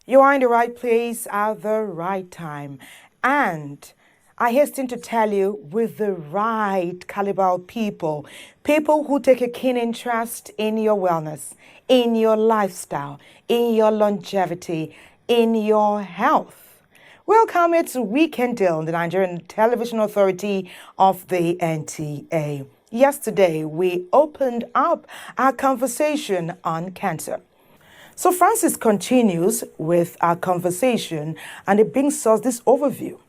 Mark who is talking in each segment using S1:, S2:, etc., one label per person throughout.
S1: You are in the right place at the right time. And I hasten to tell you, with the right caliber of people, people who take a keen interest in your wellness, in your lifestyle, in your longevity, in your health. Welcome, it's Weekend Deal, the Nigerian Television Authority of the NTA. Yesterday, we opened up our conversation on cancer. So Francis continues with our conversation, and it brings us this overview.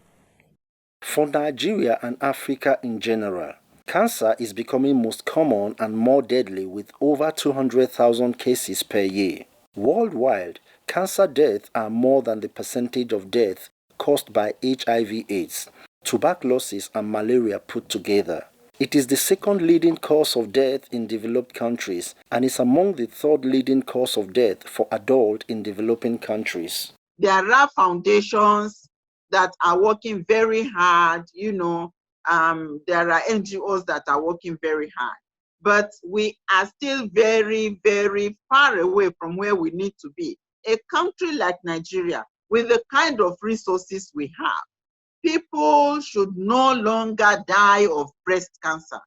S2: For Nigeria and Africa in general, cancer is becoming most common and more deadly with over 200,000 cases per year. Worldwide, cancer deaths are more than the percentage of deaths caused by HIV/AIDS, tuberculosis and malaria put together. It is the second leading cause of death in developed countries and is among the third leading cause of death for adults in developing countries.
S3: There are foundations that are working very hard, there are NGOs that are working very hard. But we are still very, very far away from where we need to be. A country like Nigeria, with the kind of resources we have, people should no longer die of breast cancer.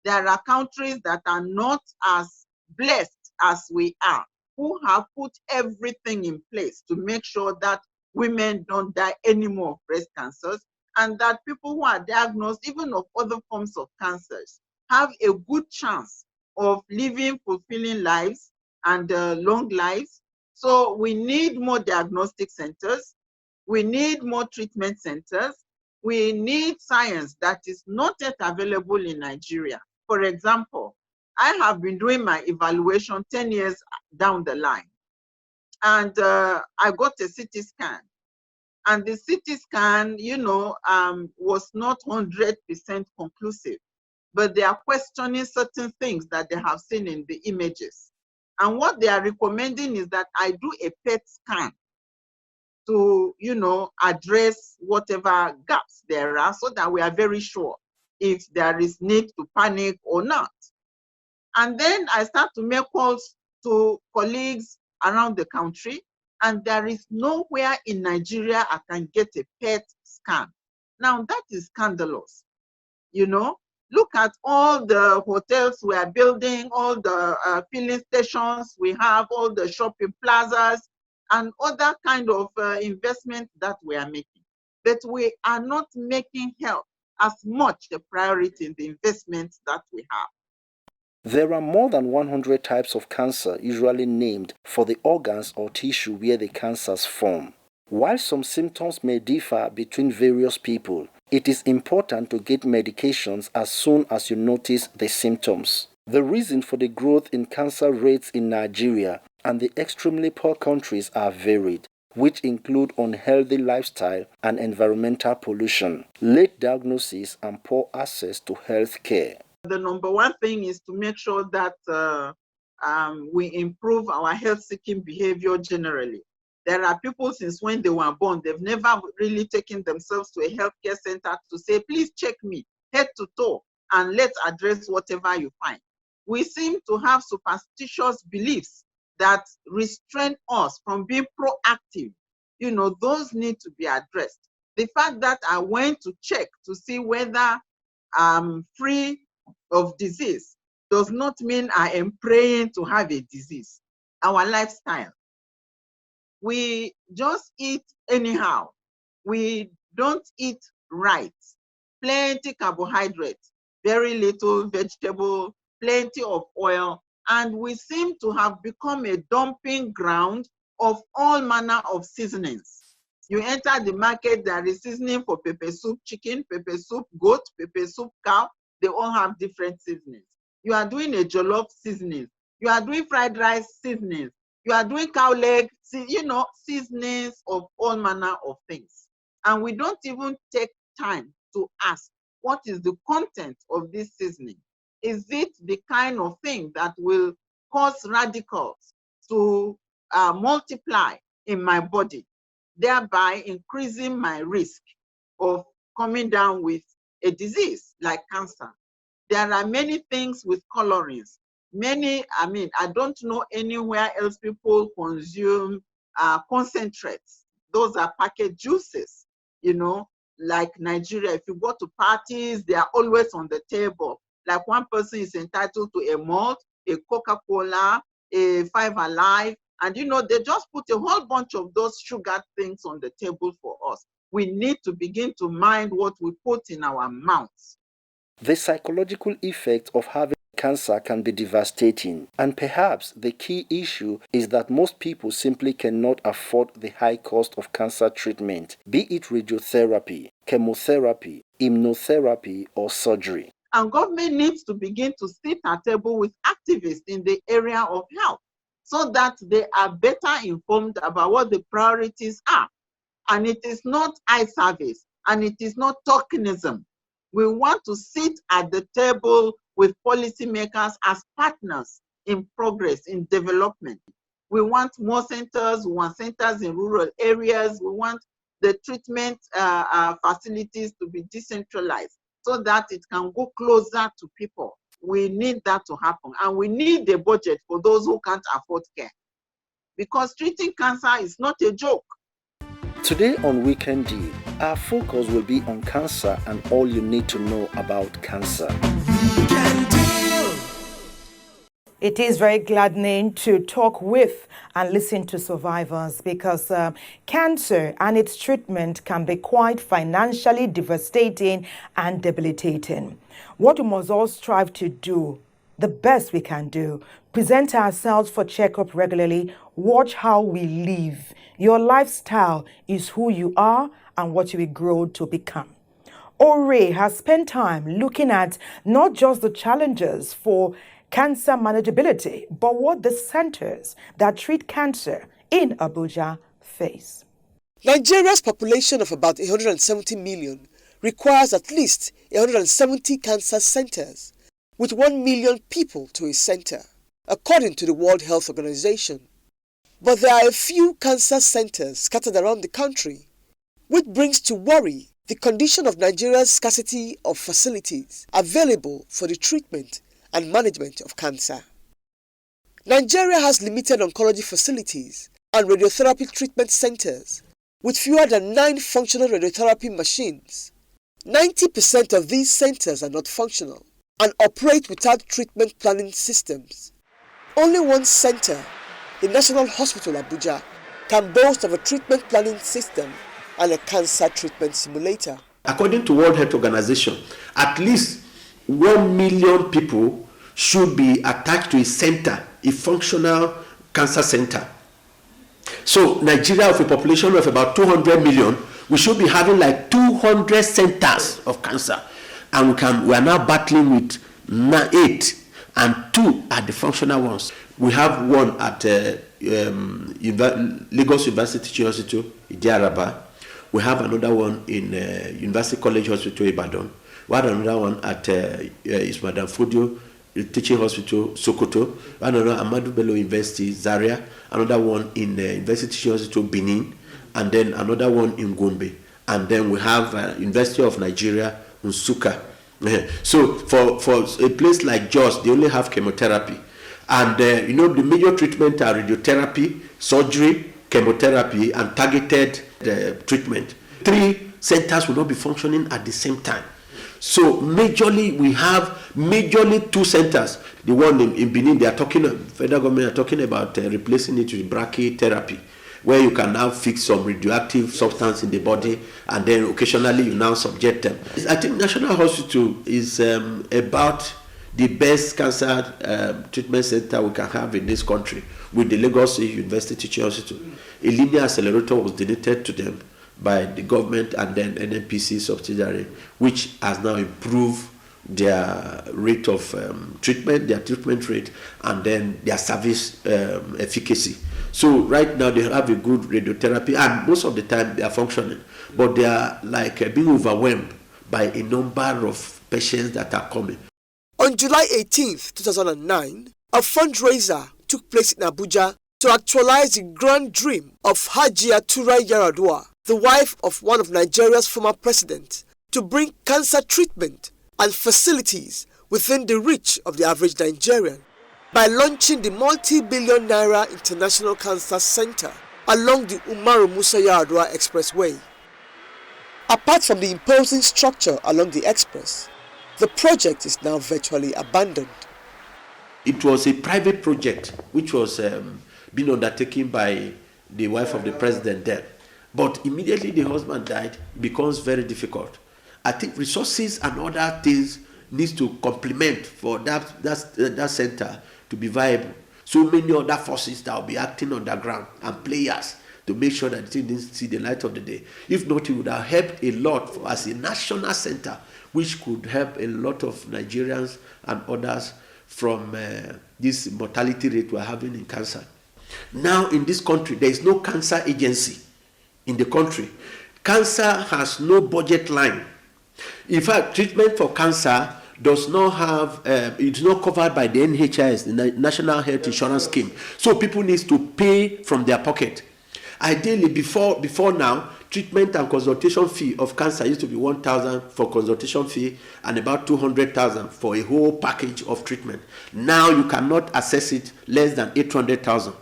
S3: There are countries that are not as blessed as we are, who have put everything in place to make sure that women don't die anymore of breast cancers, and that people who are diagnosed even of other forms of cancers have a good chance of living fulfilling lives and long lives. So we need more diagnostic centers. We need more treatment centers. We need science that is not yet available in Nigeria. For example, I have been doing my evaluation 10 years down the line, and I got a CT scan. And the CT scan, was not 100% conclusive, but they are questioning certain things that they have seen in the images. And what they are recommending is that I do a PET scan to, address whatever gaps there are so that we are very sure if there is need to panic or not. And then I start to make calls to colleagues around the country, and there is nowhere in Nigeria I can get a PET scan. Now that is scandalous. Look at all the hotels we are building, all the filling stations we have, all the shopping plazas, and other kind of investment that we are making. But we are not making health as much a priority in the investments that we have.
S2: There are more than 100 types of cancer usually named for the organs or tissue where the cancers form. While some symptoms may differ between various people, it is important to get medications as soon as you notice the symptoms. The reason for the growth in cancer rates in Nigeria and the extremely poor countries are varied, which include unhealthy lifestyle and environmental pollution, late diagnosis, and poor access to health care.
S3: The number one thing is to make sure that we improve our health-seeking behavior generally. There are people since when they were born, they've never really taken themselves to a healthcare center to say, please check me head to toe and let's address whatever you find. We seem to have superstitious beliefs that restrain us from being proactive. Those need to be addressed. The fact that I went to check to see whether I'm free of disease does not mean I am praying to have a disease. Our lifestyle. We just eat anyhow. We don't eat right. Plenty carbohydrates, very little vegetable, plenty of oil, and we seem to have become a dumping ground of all manner of seasonings. You enter the market, there is seasoning for pepper soup chicken, pepper soup goat, pepper soup cow. They all have different seasonings. You are doing a jollof seasoning. You are doing fried rice seasonings. You are doing cow leg, seasonings of all manner of things. And we don't even take time to ask, what is the content of this seasoning? Is it the kind of thing that will cause radicals to multiply in my body, thereby increasing my risk of coming down with a disease like cancer? There are many things with colorings. I don't know anywhere else people consume concentrates. Those are packaged juices, like Nigeria. If you go to parties, they are always on the table. Like one person is entitled to a malt, a Coca-Cola, a Five Alive, and they just put a whole bunch of those sugar things on the table for us. We need to begin to mind what we put in our mouths.
S2: The psychological effect of having cancer can be devastating, and perhaps the key issue is that most people simply cannot afford the high cost of cancer treatment, be it radiotherapy, chemotherapy, immunotherapy, or surgery.
S3: And government needs to begin to sit at table with activists in the area of health so that they are better informed about what the priorities are. And it is not eye service, and it is not tokenism. We want to sit at the table with policymakers as partners in progress, in development. We want more centers, we want centers in rural areas, we want the treatment facilities to be decentralized so that it can go closer to people. We need that to happen, and we need a budget for those who can't afford care, because treating cancer is not a joke.
S2: Today on Weekend D, our focus will be on cancer and all you need to know about cancer.
S1: It is very gladdening to talk with and listen to survivors because cancer and its treatment can be quite financially devastating and debilitating. What we must all strive to do, the best we can do, present ourselves for checkup regularly, watch how we live. Your lifestyle is who you are and what you will grow to become. Ore has spent time looking at not just the challenges for cancer manageability, but what the centers that treat cancer in Abuja face.
S4: Nigeria's population of about 170 million requires at least 170 cancer centers, with 1 million people to a center, according to the World Health Organization. But there are a few cancer centers scattered around the country, which brings to worry the condition of Nigeria's scarcity of facilities available for the treatment and management of cancer. Nigeria has limited oncology facilities and radiotherapy treatment centers with fewer than 9 functional radiotherapy machines. 90% of these centers are not functional and operate without treatment planning systems. Only one center, the National Hospital Abuja, can boast of a treatment planning system and a cancer treatment simulator.
S5: According to World Health Organization, at least 1 million people should be attached to a center, a functional cancer center. So Nigeria, with a population of about 200 million, we should be having like 200 centers of cancer. And we are now battling with 8, and 2 are the functional ones. We have one at Lagos University Teaching Hospital, Idiaraba. We have another one in University College Hospital, Ibadan. We have another one at Ismail Fodio Teaching Hospital, Sokoto. Another Ahmadu Bello University, Zaria. Another one in University Teaching Hospital, Benin. And then another one in Gombe. And then we have University of Nigeria, Nsukka. So for a place like Jos, they only have chemotherapy. And the major treatment are radiotherapy, surgery, chemotherapy, and targeted treatment. 3 centers will not be functioning at the same time. So majorly, we have 2 centers. The one in Benin, federal government are talking about replacing it with brachytherapy, where you can now fix some radioactive substance in the body, and then occasionally you now subject them. I think National Hospital is about the best cancer treatment center we can have in this country with the Lagos University Teaching Hospital. A linear accelerator was donated to them by the government and then NNPC subsidiary, which has now improved their rate of treatment, their treatment rate, and then their service efficacy. So right now they have a good radiotherapy, and most of the time they are functioning, but they are like being overwhelmed by a number of patients that are coming.
S4: On July 18th, 2009, a fundraiser took place in Abuja to actualize the grand dream of Hajia Turai Yaradua, the wife of one of Nigeria's former presidents, to bring cancer treatment and facilities within the reach of the average Nigerian by launching the multi-billion naira International Cancer Center along the Umaru Musa Yaradua Expressway. Apart from the imposing structure along the express, the project is now virtually abandoned.
S5: It was a private project which was being undertaken by the wife of the president then. But immediately the husband died, it becomes very difficult. I think resources and other things needs to complement for that center to be viable. So many other forces that will be acting on the ground and players to make sure that it didn't see the light of the day. If not, it would have helped a lot as a national center, which could help a lot of Nigerians and others from this mortality rate we're having in cancer. Now in this country, there is no cancer agency in the country. Cancer has no budget line. In fact, treatment for cancer does not have, it's not covered by the NHIS, the National Health Insurance Scheme. So people need to pay from their pocket. Ideally, before now, treatment and consultation fee of cancer used to be 1,000 for consultation fee and about 200,000 for a whole package of treatment. Now you cannot access it less than 800,000.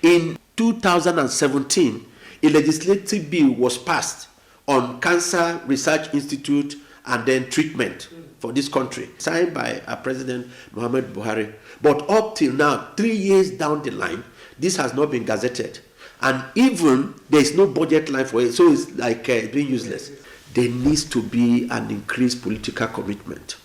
S5: In 2017, a legislative bill was passed on Cancer Research Institute and then treatment for this country, signed by our President Muhammad Buhari. But up till now, 3 years down the line, this has not been gazetted. And even there is no budget line for it, so it's like being useless. There needs to be an increased political commitment.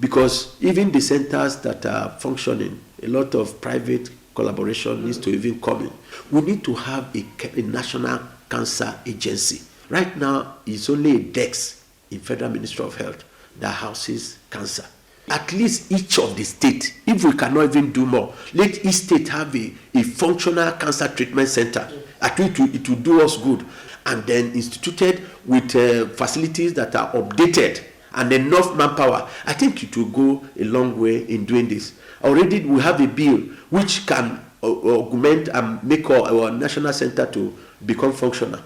S5: Because even the centers that are functioning, a lot of private collaboration needs to even come in. We need to have a national cancer agency. Right now, it's only a desk in Federal Ministry of Health that houses cancer. At least each of the states, if we cannot even do more, let each state have a functional cancer treatment center. I think it will do us good. And then instituted with facilities that are updated and enough manpower. I think it will go a long way in doing this. Already we have a bill which can augment and make our national center to become functional.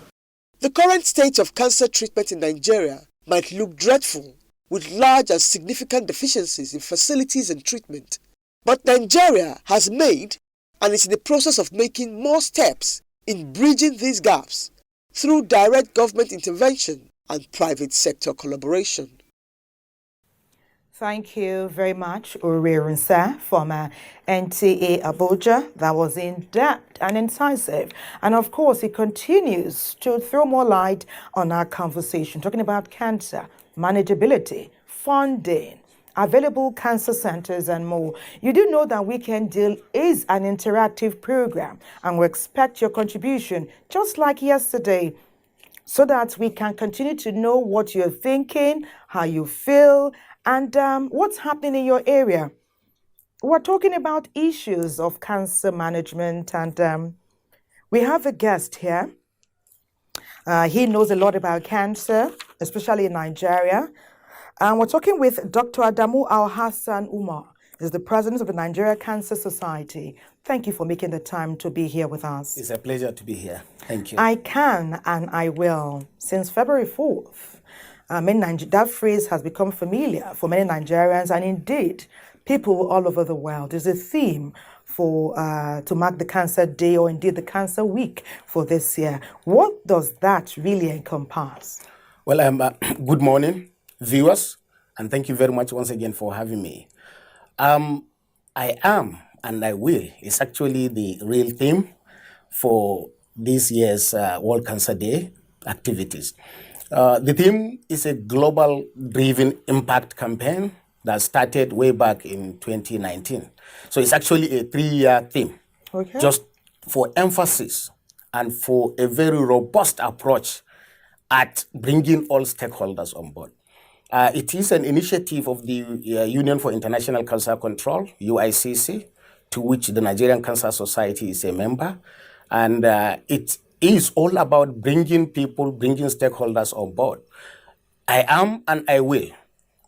S4: The current state of cancer treatment in Nigeria might look dreadful, with large and significant deficiencies in facilities and treatment. But Nigeria has made and is in the process of making more steps in bridging these gaps through direct government intervention and private sector collaboration.
S1: Thank you very much, Uririnsa, from NTA Abuja. That was in-depth and incisive. And of course, it continues to throw more light on our conversation, talking about cancer, manageability, funding, available cancer centers, and more. You do know that Weekend Deal is an interactive program, and we expect your contribution, just like yesterday, so that we can continue to know what you're thinking, how you feel, and what's happening in your area. We're talking about issues of cancer management, and we have a guest here. He knows a lot about cancer, especially in Nigeria. And we're talking with Dr. Adamu Al-Hassan Umar. He's the president of the Nigeria Cancer Society. Thank you for making the time to be here with us.
S6: It's a pleasure to be here. Thank you.
S1: I can and I will. Since February 4th, that phrase has become familiar for many Nigerians, and indeed, people all over the world. Is a theme for to mark the Cancer Day, or indeed the Cancer Week for this year. What does that really encompass?
S6: Well, good morning, viewers, and thank you very much once again for having me. I am and I will is actually the real theme for this year's World Cancer Day activities. The theme is a global driven impact campaign that started way back in 2019. So it's actually a 3-year theme,
S1: Okay.
S6: just for emphasis and for a very robust approach at bringing all stakeholders on board. It is an initiative of the Union for International Cancer Control, UICC, to which the Nigerian Cancer Society is a member. And it is all about bringing people, bringing stakeholders on board. I am and I will.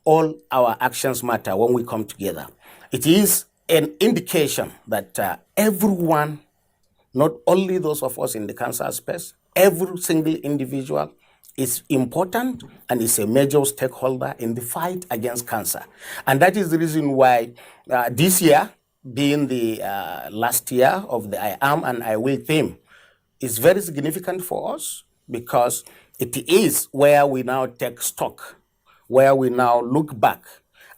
S6: All our actions matter when we come together. It is an indication that everyone, not only those of us in the cancer space, every single individual is important and is a major stakeholder in the fight against cancer. And that is the reason why this year, being the last year of the I am and I will theme, is very significant for us because it is where we now take stock, where we now look back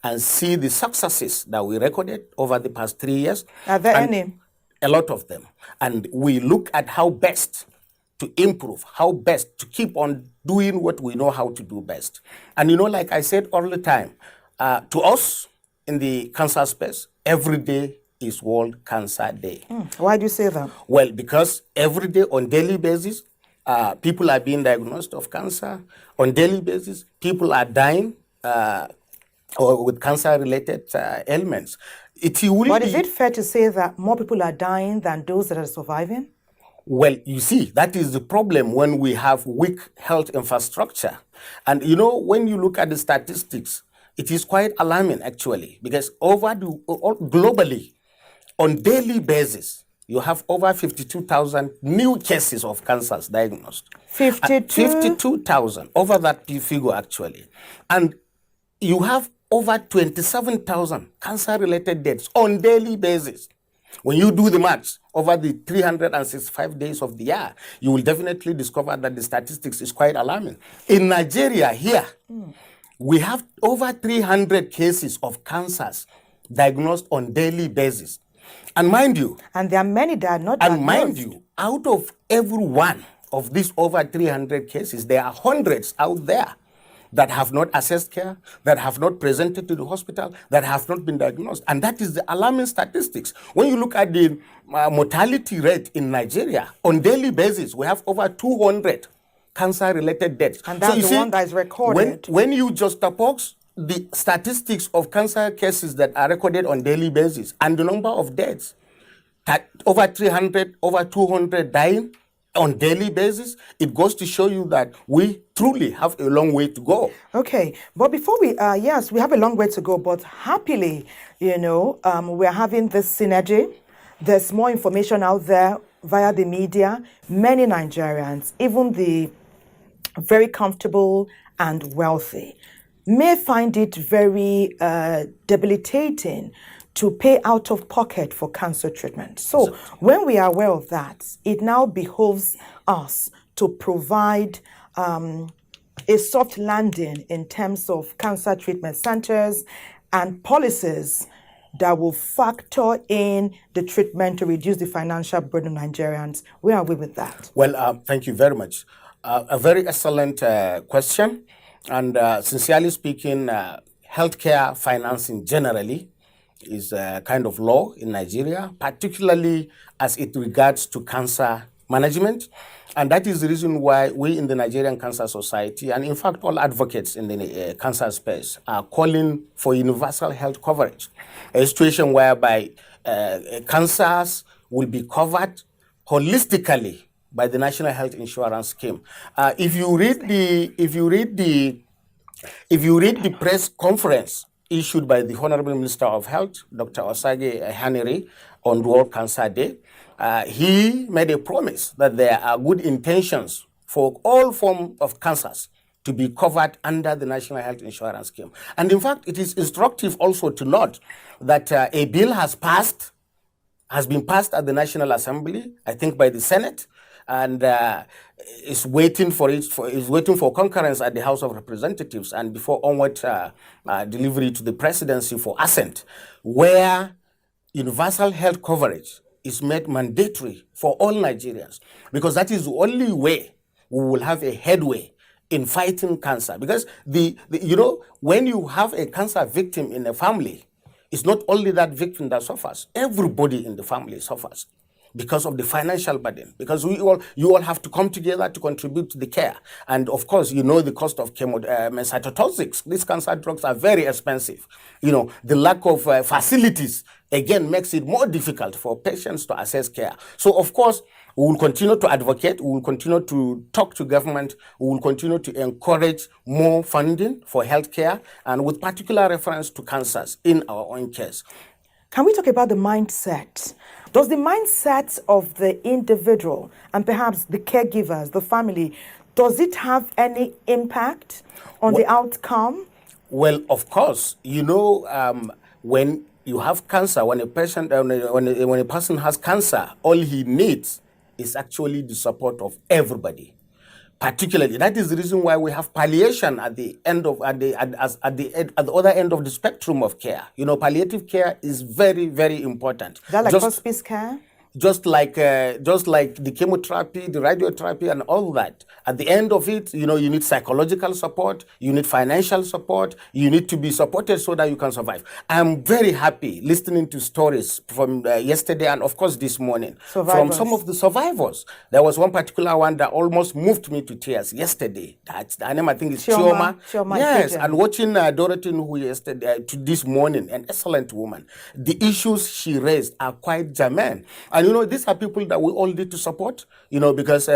S6: and see the successes that we recorded over the past 3 years.
S1: Are there
S6: And
S1: any?
S6: a lot of them. And we look at how best to improve, how best to keep on doing what we know how to do best. And like I said all the time, to us in the cancer space, every day is World Cancer Day.
S1: Why do you say that?
S6: Well, because every day on daily basis, people are being diagnosed of cancer. On daily basis, people are dying or with cancer-related ailments.
S1: But is it fair to say that more people are dying than those that are surviving?
S6: Well, you see, that is the problem when we have weak health infrastructure. And when you look at the statistics, it is quite alarming actually, because globally, on daily basis, you have over 52,000 new cases of cancers diagnosed. 52,000, over that figure actually. And you have over 27,000 cancer-related deaths on daily basis. When you do the maths over the 365 days of the year, you will definitely discover that the statistics is quite alarming. In Nigeria here, we have over 300 cases of cancers diagnosed on daily basis. And mind you,
S1: and there are many that are not diagnosed.
S6: And mind you, out of every one of these over 300 cases, there are hundreds out there that have not accessed care, that have not presented to the hospital, that have not been diagnosed. And that is the alarming statistics. When you look at the mortality rate in Nigeria, on daily basis, we have over 200 cancer-related deaths.
S1: And that's the one that is recorded.
S6: When you juxtapose the statistics of cancer cases that are recorded on daily basis and the number of deaths, over 300, over 200 dying on daily basis, it goes to show you that we truly have a long way to go.
S1: Okay, but before we, yes, we have a long way to go, but happily, we're having this synergy. There's more information out there via the media. Many Nigerians, even the very comfortable and wealthy, may find it very debilitating to pay out of pocket for cancer treatment. So when we are aware of that, it now behoves us to provide a soft landing in terms of cancer treatment centers and policies that will factor in the treatment to reduce the financial burden of Nigerians. Where are we with that?
S6: Well, thank you very much. A very excellent question. And sincerely speaking, healthcare financing generally is a kind of law in Nigeria, particularly as it regards to cancer management. And that is the reason why we in the Nigerian Cancer Society, and in fact all advocates in the cancer space, are calling for universal health coverage, a situation whereby cancers will be covered holistically by the National Health Insurance Scheme. If you read the press conference issued by the Honorable Minister of Health, Dr. Osage Hanere, on World Cancer Day, he made a promise that there are good intentions for all forms of cancers to be covered under the National Health Insurance Scheme. And in fact, it is instructive also to note that a bill has been passed at the National Assembly, I think by the Senate, and is waiting for concurrence at the House of Representatives and before onward delivery to the presidency for assent, where universal health coverage is made mandatory for all Nigerians, because that is the only way we will have a headway in fighting cancer. Because when you have a cancer victim in a family, it's not only that victim that suffers. Everybody in the family suffers because of the financial burden. Because you all have to come together to contribute to the care. And of course, the cost of cytotoxics. These cancer drugs are very expensive. The lack of facilities again makes it more difficult for patients to access care. So of course, we will continue to advocate, we will continue to talk to government, we will continue to encourage more funding for healthcare, and with particular reference to cancers in our own case.
S1: Can we talk about the mindset? Does the mindset of the individual and perhaps the caregivers, the family, does it have any impact on the outcome?
S6: Well, of course, when you have cancer, when a person has cancer, all he needs is actually the support of everybody. Particularly, that is the reason why we have palliation at the other end of the spectrum of care. Palliative care is very, very important.
S1: Is that like hospice care?
S6: Just like the chemotherapy, the radiotherapy, and all that. At the end of it, you need psychological support, you need financial support, you need to be supported so that you can survive. I'm very happy listening to stories from yesterday and of course this morning from some of the survivors. There was one particular one that almost moved me to tears yesterday. Her name, I think, is Chioma. Yes, and watching Dorothy Nuhu yesterday to this morning, an excellent woman. The issues she raised are quite germane. And these are people that we all need to support, because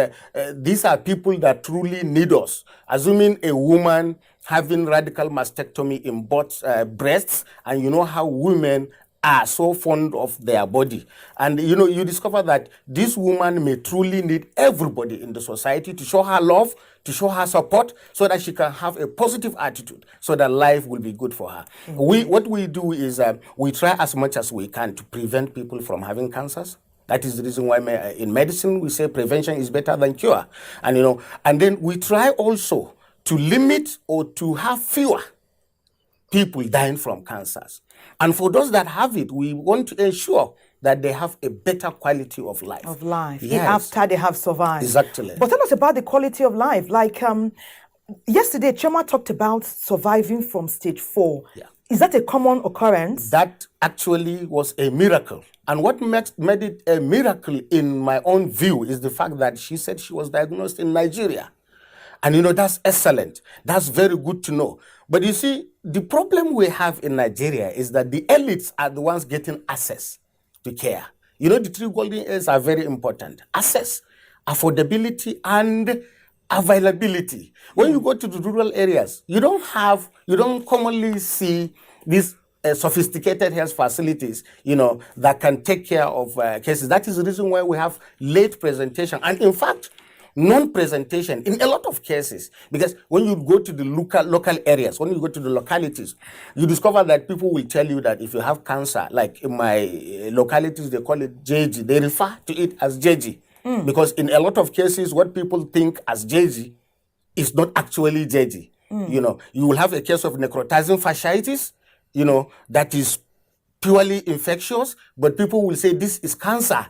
S6: these are people that truly need us. Assuming a woman having radical mastectomy in both breasts, and you know how women are so fond of their body. And you discover that this woman may truly need everybody in the society to show her love, to show her support, so that she can have a positive attitude, so that life will be good for her. Mm-hmm. What we do is we try as much as we can to prevent people from having cancers. That is the reason why in medicine we say prevention is better than cure. And and then we try also to limit or to have fewer people dying from cancers. And for those that have it, we want to ensure that they have a better quality of life.
S1: Yes. After they have survived.
S6: Exactly.
S1: But tell us about the quality of life. Like yesterday, Chioma talked about surviving from stage 4. Yeah. Is that a common occurrence?
S6: That actually was a miracle. And what made it a miracle in my own view is the fact that she said she was diagnosed in Nigeria. And that's excellent. That's very good to know. But you see, the problem we have in Nigeria is that the elites are the ones getting access to care. The 3 golden A's are very important. Access, affordability, and availability. When you go to the rural areas, you don't commonly see these sophisticated health facilities, that can take care of cases. That is the reason why we have late presentation. And in fact, non-presentation in a lot of cases, because when you go to the local areas, when you go to the localities, you discover that people will tell you that if you have cancer, like in my localities, they call it JG. They refer to it as JG. Because in a lot of cases, what people think as JG is not actually JG. You will have a case of necrotizing fasciitis, that is purely infectious, but people will say this is cancer.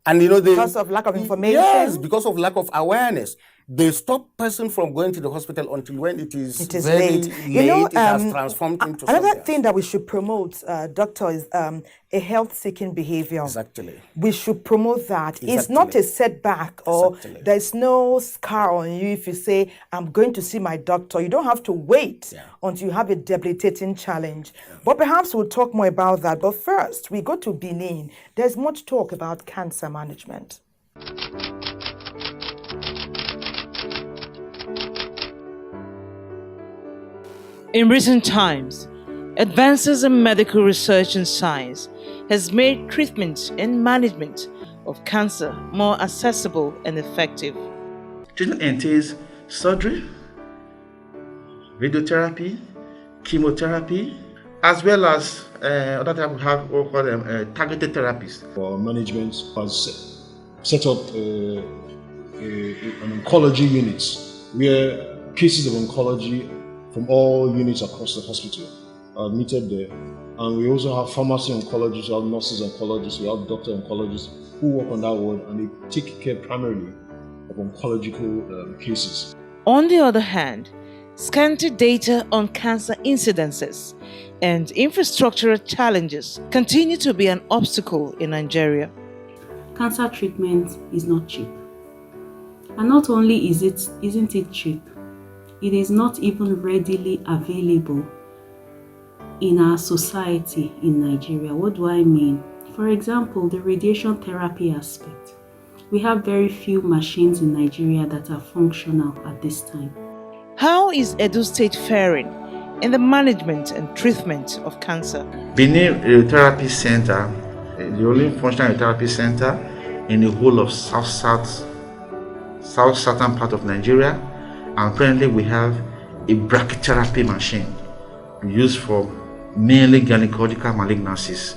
S6: And
S1: because of lack of information?
S6: Yes, because of lack of awareness. They stop person from going to the hospital until when it is very late. It has transformed into
S1: another
S6: something
S1: thing that we should promote, doctor, is a health-seeking behavior.
S6: Exactly.
S1: We should promote that. Exactly. It's not a setback, or there's no scar on you if you say, I'm going to see my doctor. You don't have to wait until you have a debilitating challenge. But perhaps we'll talk more about that. But first, we go to Benin. There's much talk about cancer management.
S7: In recent times, advances in medical research and science has made treatment and management of cancer more accessible and effective.
S5: Treatment entails surgery, radiotherapy, chemotherapy, as well as other types we call them targeted therapies.
S8: Our management has set up an oncology unit where cases of oncology from all units across the hospital are admitted there. And we also have pharmacy oncologists, we have nurses oncologists, we have doctor oncologists who work on that ward, and they take care primarily of oncological cases.
S7: On the other hand, scanty data on cancer incidences and infrastructural challenges continue to be an obstacle in Nigeria.
S9: Cancer treatment is not cheap. And not only isn't it cheap, it is not even readily available in our society in Nigeria. What do I mean? For example, the radiation therapy aspect. We have very few machines in Nigeria that are functional at this time.
S7: How is Edo State faring in the management and treatment of cancer?
S10: Benin Radiotherapy Center, the only functional radiotherapy center in the whole of southern part of Nigeria, and currently we have a brachytherapy machine used for mainly gynecological malignancies.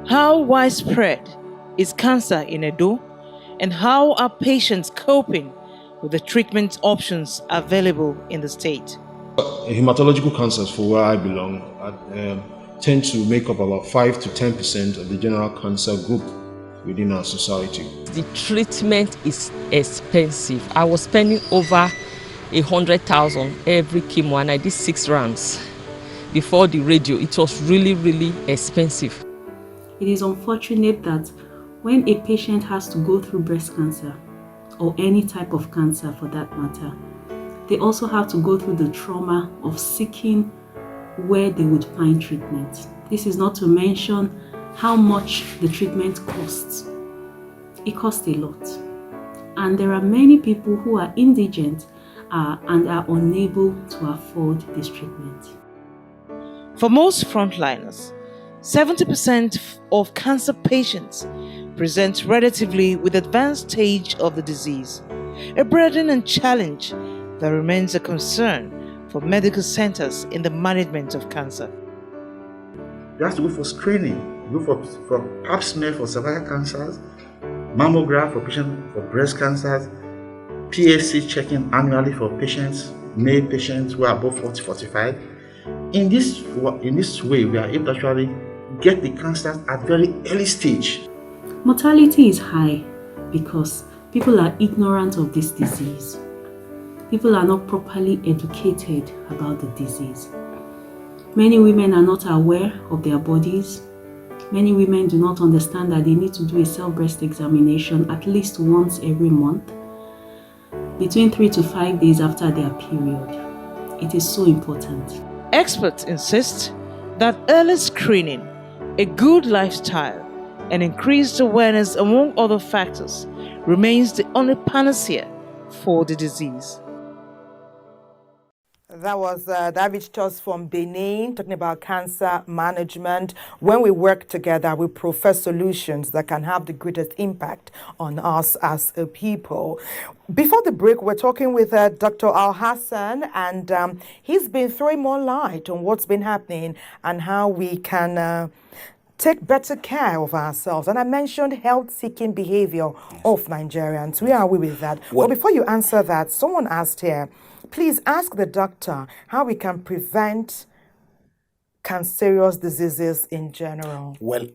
S7: How widespread is cancer in Edo, and how are patients coping with the treatment options available in the state?
S8: Hematological cancers, for where I belong, tend to make up about 5 to 10% of the general cancer group within our society.
S11: The treatment is expensive. I was spending over 100,000 every chemo, and I did 6 rounds before the radio. It was really, really expensive.
S9: It is unfortunate that when a patient has to go through breast cancer, or any type of cancer for that matter, they also have to go through the trauma of seeking where they would find treatment. This is not to mention how much the treatment costs. It costs a lot. And there are many people who are indigent and are unable to afford this treatment.
S7: For most frontliners, 70% of cancer patients present relatively with advanced stage of the disease, a burden and challenge that remains a concern for medical centers in the management of cancer.
S10: You have to go for screening, go for pap smear for cervical cancers, mammogram for patients for breast cancers, PSC checking annually for patients, male patients who are above 40-45. In this way, we are able to actually get the cancers at very early stage.
S9: Mortality is high because people are ignorant of this disease. People are not properly educated about the disease. Many women are not aware of their bodies. Many women do not understand that they need to do a self-breast examination at least once every month, between 3 to 5 days after their period. It is so important.
S7: Experts insist that early screening, a good lifestyle, and increased awareness, among other factors, remains the only panacea for the disease.
S1: That was David Chos from Benin talking about cancer management. When we work together, we profess solutions that can have the greatest impact on us as a people. Before the break, we're talking with Dr. Al Hassan, and he's been throwing more light on what's been happening and how we can take better care of ourselves. And I mentioned health-seeking behavior of Nigerians. Where are we with that? Well, before you answer that, someone asked here, please ask the doctor how we can prevent cancerous diseases in general.
S6: Well,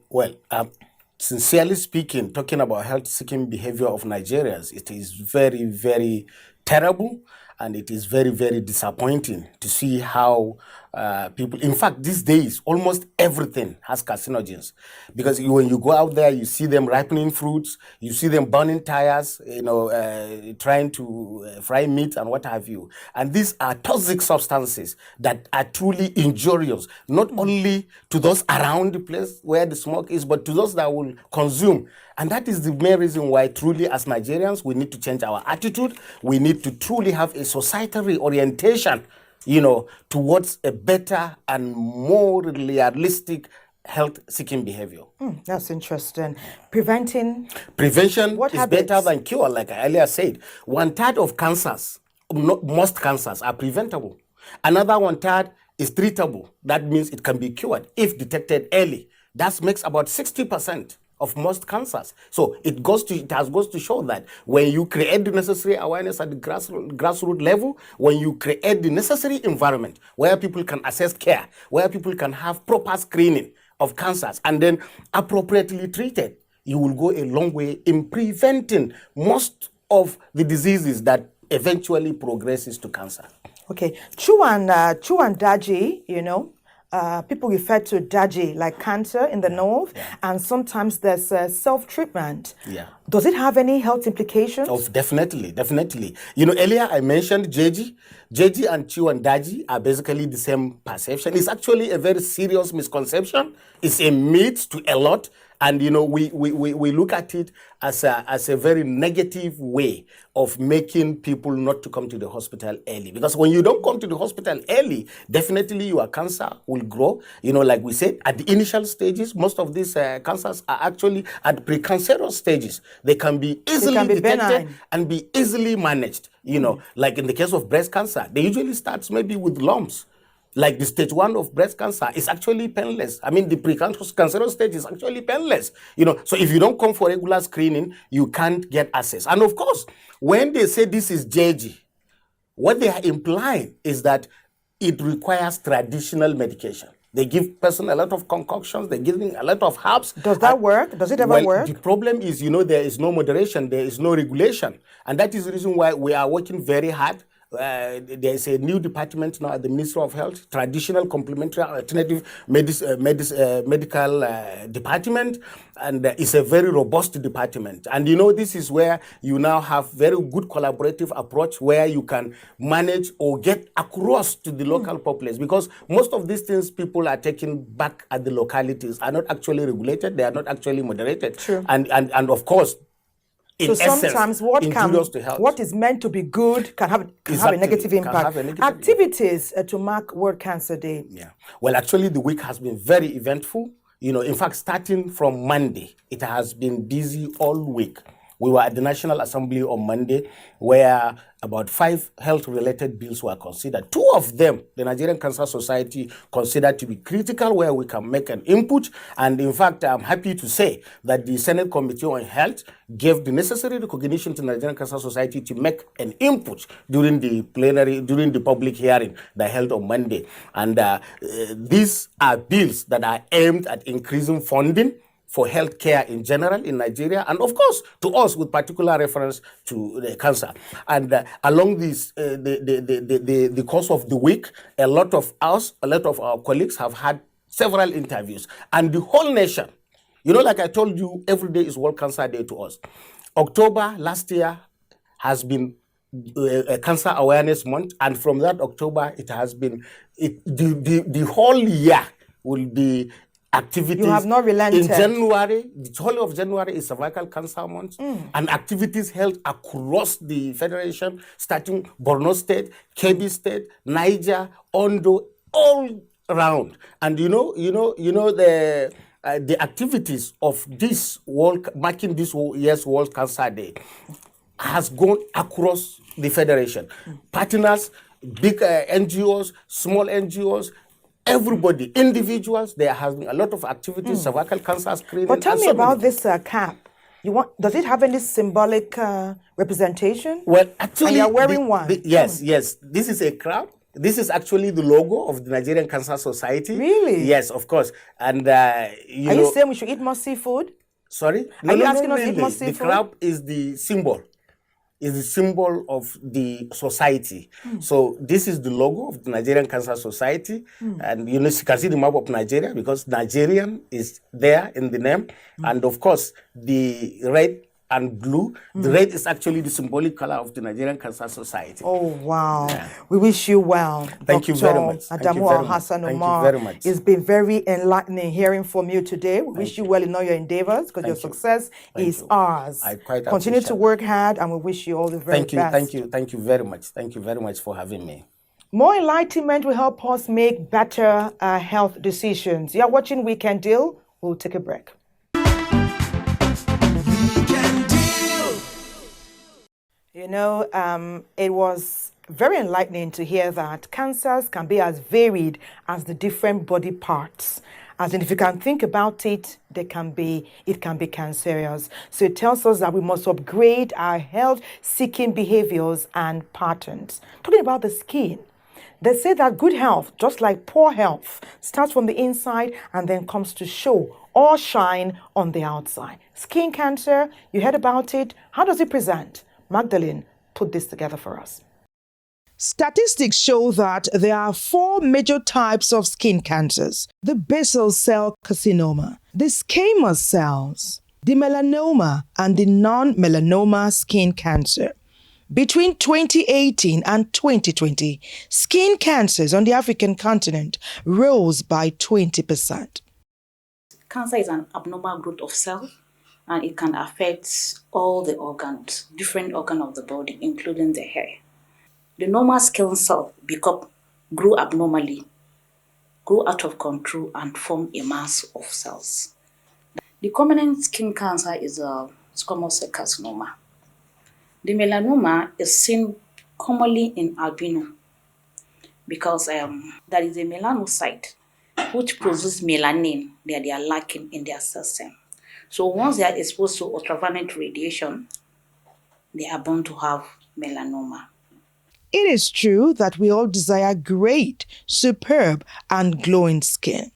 S6: sincerely speaking, talking about health-seeking behavior of Nigerians, it is very, very terrible, and it is very, very disappointing to see how people, in fact, these days, almost everything has carcinogens. Because when you go out there, you see them ripening fruits, you see them burning tires, trying to fry meat and what have you. And these are toxic substances that are truly injurious, not only to those around the place where the smoke is, but to those that will consume. And that is the main reason why truly as Nigerians, we need to change our attitude. We need to truly have a societal reorientation, towards a better and more realistic health-seeking behavior.
S1: That's interesting. Prevention
S6: is better than cure, like I earlier said. 1/3 of cancers, most cancers, are preventable. Another 1/3 is treatable. That means it can be cured if detected early. That makes about 60% of most cancers. So it has goes to show that when you create the necessary awareness at the grassroots level, when you create the necessary environment where people can access care, where people can have proper screening of cancers and then appropriately treated, you will go a long way in preventing most of the diseases that eventually progresses to cancer.
S1: Okay, Chu and Daji, people refer to Daji like cancer in the north, and sometimes there's self-treatment.
S6: Yeah.
S1: Does it have any health implications?
S6: Oh, definitely. Earlier I mentioned Jeji. Jeji and Chu and Daji are basically the same perception. It's actually a very serious misconception. It's a myth to a lot. And we look at it as a very negative way of making people not to come to the hospital early. Because when you don't come to the hospital early, definitely your cancer will grow. Like we said, at the initial stages, most of these cancers are actually at precancerous stages. They can be easily detected
S1: benign
S6: and be easily managed. Like in the case of breast cancer, they usually start maybe with lumps. Like the stage 1 of breast cancer is actually painless. I mean, the precancerous stage is actually painless. So if you don't come for regular screening, you can't get access. And of course, when they say this is JG, what they are implying is that it requires traditional medication. They give person a lot of concoctions. They give them a lot of herbs.
S1: Does that work? Does it ever work?
S6: The problem is, there is no moderation. There is no regulation. And that is the reason why we are working very hard. There is a new department now at the Ministry of Health, Traditional Complementary Alternative Medical Department, and it's a very robust department. And this is where you now have very good collaborative approach where you can manage or get across to the local populace, because most of these things people are taking back at the localities are not actually regulated, they are not actually moderated.
S1: True.
S6: And of course,
S1: so sometimes what is meant to be good can have a negative impact. Activities to mark World Cancer Day.
S6: Yeah. Well, actually, the week has been very eventful. In fact, starting from Monday, it has been busy all week. We were at the National Assembly on Monday, where about 5 health-related bills were considered. 2 of them, the Nigerian Cancer Society considered to be critical, where we can make an input. And in fact, I'm happy to say that the Senate Committee on Health gave the necessary recognition to the Nigerian Cancer Society to make an input during the public hearing that held on Monday. And these are bills that are aimed at increasing funding for healthcare in general in Nigeria, and of course to us with particular reference to the cancer. And along this, the course of the week, a lot of our colleagues have had several interviews, and the whole nation, like I told you, every day is World Cancer Day to us. October last year has been a Cancer Awareness Month, and from that October, it has been the whole year will be activities.
S1: You have not relented.
S6: In January, the whole of January is Cervical Cancer Month, and activities held across the Federation, starting Borno State, Kebbi State, Niger, Ondo, all around. And the activities of this marking this year's World Cancer Day has gone across the Federation. Partners, big NGOs, small NGOs, everybody, individuals, there has been a lot of activities, cervical cancer screening.
S1: But tell me about this cap. Does it have any symbolic representation?
S6: Well, actually,
S1: and you're wearing one.
S6: Yes. This is a crown. This is actually the logo of the Nigerian Cancer Society.
S1: Really?
S6: Yes, of course. And
S1: are you saying we should eat more seafood?
S6: Sorry?
S1: Are you asking us to eat more seafood?
S6: The crab is the symbol. Is the symbol of the society. So this is the logo of the Nigerian Cancer Society. And you can see the map of Nigeria because Nigerian is there in the name. And of course, the red and blue. The red is actually the symbolic color of the Nigerian Cancer Society.
S1: Oh, wow. Yeah. We wish you well.
S6: Thank you very much.
S1: Adamu Al-Hassan Omar.
S6: Thank you very much.
S1: It's been very enlightening hearing from you today. We wish you well in all your endeavors because your success is ours.
S6: I quite
S1: Continue to work hard and we wish you all the very best.
S6: Thank you very much. Thank you very much for having me.
S1: More enlightenment will help us make better health decisions. You're watching Weekend Deal. We'll take a break. It was very enlightening to hear that cancers can be as varied as the different body parts. As in, if you can think about it, it can be cancerous. So it tells us that we must upgrade our health-seeking behaviors and patterns. Talking about the skin, they say that good health, just like poor health, starts from the inside and then comes to show or shine on the outside. Skin cancer, you heard about it. How does it present? Magdalene put this together for us. Statistics show that there are 4 major types of skin cancers: the basal cell carcinoma, the squamous cells, the melanoma, and the non-melanoma skin cancer. Between 2018 and 2020, skin cancers on the African continent rose by 20%.
S12: Cancer is an abnormal growth of cells, and it can affect all the organs, different organs of the body, including the hair. The normal skin cell grew abnormally, grew out of control, and form a mass of cells. The common skin cancer is a squamous cell carcinoma. The melanoma is seen commonly in albino because there is a melanocyte which produces melanin that they are lacking in their system. So once they are exposed to ultraviolet radiation, they are bound to have melanoma.
S1: It is true that we all desire great, superb, and glowing skin.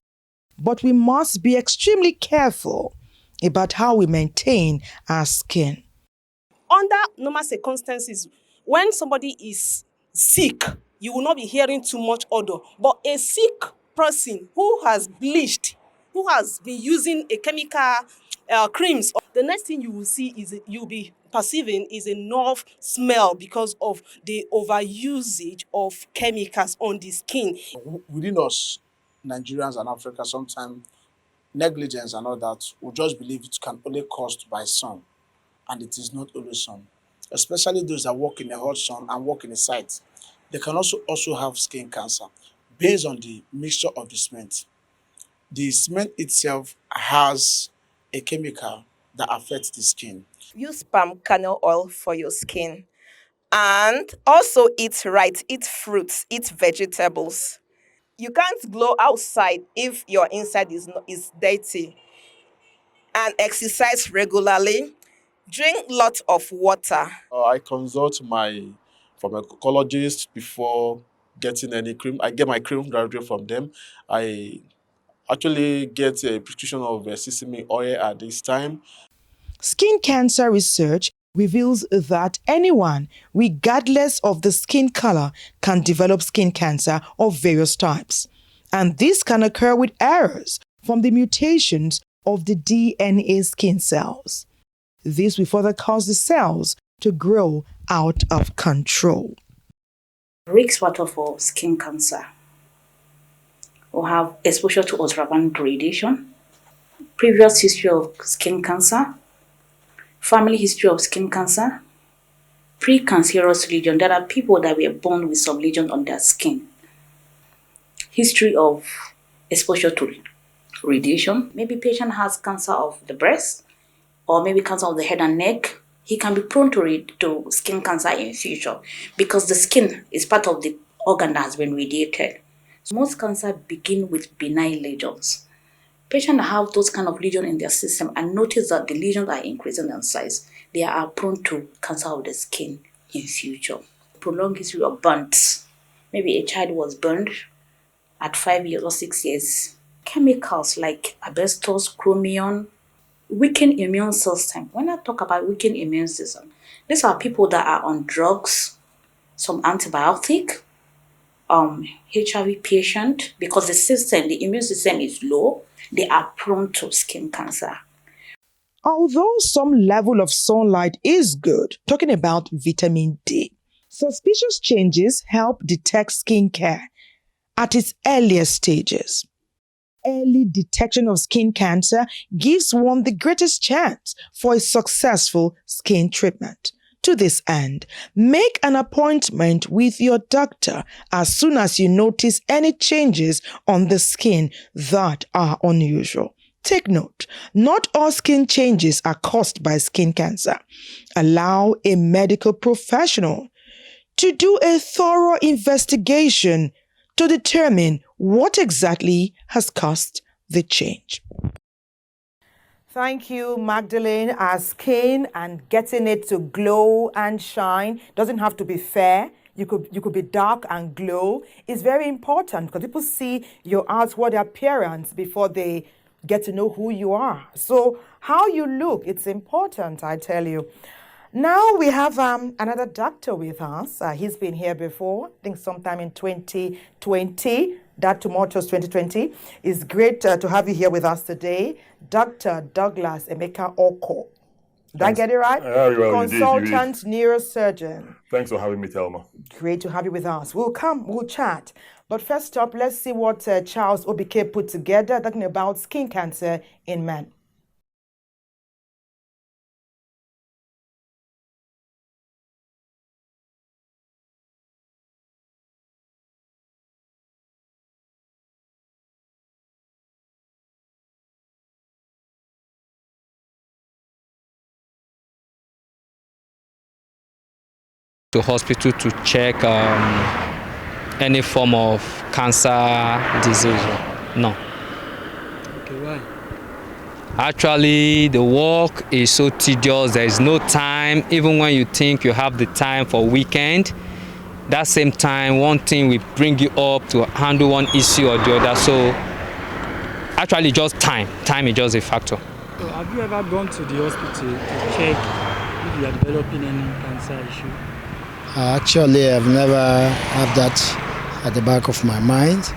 S1: But we must be extremely careful about how we maintain our skin.
S13: Under normal circumstances, when somebody is sick, you will not be hearing too much odor. But a sick person who has bleached, who has been using a chemical creams, the next thing you will see is you'll be perceiving is a nerve smell because of the overusage of chemicals on the skin.
S14: Within us, Nigerians and Africa, sometimes negligence and all that, we just believe it can only caused by sun, and it is not always sun. Especially those that work in the hot sun and work in a site, they can also have skin cancer based on the mixture of the cement. The cement itself has a chemical that affects the skin.
S15: Use palm kernel oil for your skin, and also eat right, eat fruits, eat vegetables. You can't glow outside if your inside is dirty. And exercise regularly. Drink lots of water.
S8: I consult my pharmacologist before getting any cream. I get my cream directly from them. I actually get a prescription of sesame oil at this time.
S1: Skin cancer research reveals that anyone, regardless of the skin color, can develop skin cancer of various types. And this can occur with errors from the mutations of the DNA skin cells. This will further cause the cells to grow out of control.
S12: Risk factor for skin cancer will have exposure to ultraviolet radiation, previous history of skin cancer, family history of skin cancer, precancerous lesion. There are people that were born with some lesion on their skin. History of exposure to radiation. Maybe patient has cancer of the breast or maybe cancer of the head and neck. He can be prone to skin cancer in future because the skin is part of the organ that has been radiated. So most cancer begin with benign lesions. Patients have those kind of lesions in their system and notice that the lesions are increasing in size. They are prone to cancer of the skin in future. Prolonged history of burns. Maybe a child was burned at 5 years or 6 years. Chemicals like asbestos, chromium, weakened immune system. When I talk about weakened immune system, these are people that are on drugs, some antibiotic, HIV patient, because the immune system is low, they are prone to skin cancer.
S1: Although some level of sunlight is good, talking about vitamin D, suspicious changes help detect skin care at its earliest stages. Early detection of skin cancer gives one the greatest chance for a successful skin treatment. To this end, make an appointment with your doctor as soon as you notice any changes on the skin that are unusual. Take note, not all skin changes are caused by skin cancer. Allow a medical professional to do a thorough investigation to determine what exactly has caused the change. Thank you, Magdalene. Our skin and getting it to glow and shine doesn't have to be fair. You could be dark and glow. It's very important because people see your outward appearance before they get to know who you are. So how you look, it's important, I tell you. Now we have another doctor with us. He's been here before, I think sometime in 2020. That tomorrow was 2020. It's great to have you here with us today, Dr. Douglas Emika Oko. Did I get it right?
S16: Very well,
S1: Consultant
S16: indeed.
S1: neurosurgeon.
S16: Thanks for having me, Thelma.
S1: Great to have you with us. We'll chat. But first up, let's see what Charles Obike put together, talking about skin cancer in men.
S17: To hospital to check any form of cancer disease. No.
S18: Okay, why?
S17: Actually, the work is so tedious. There is no time. Even when you think you have the time for weekend, that same time, one thing will bring you up to handle one issue or the other. So, actually, just time. Time is just a factor.
S18: So have you ever gone to the hospital to check if you are developing any cancer issue?
S19: Actually, I've never had that at the back of my mind.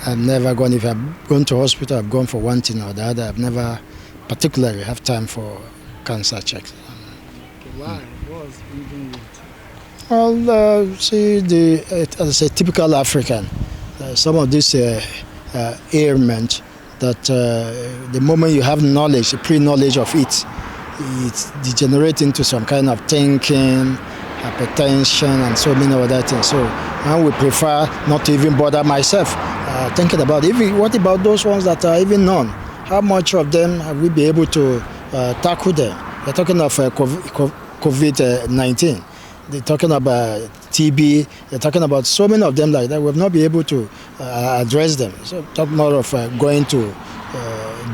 S19: I've never gone, if I've gone to hospital, I've gone for one thing or the other. I've never particularly have time for cancer checks.
S18: Okay, why? What was bringing you?
S19: Well, see, as a typical African, some of this ailment that the moment you have knowledge, pre-knowledge of it, it degenerates into some kind of thinking, hypertension, and so many other things. So I would prefer not to even bother myself thinking about even what about those ones that are even known? How much of them have we been able to tackle them? They're talking of COVID-19. They're talking about TB. They're talking about so many of them like that. We've not been able to address them. So talk more of going to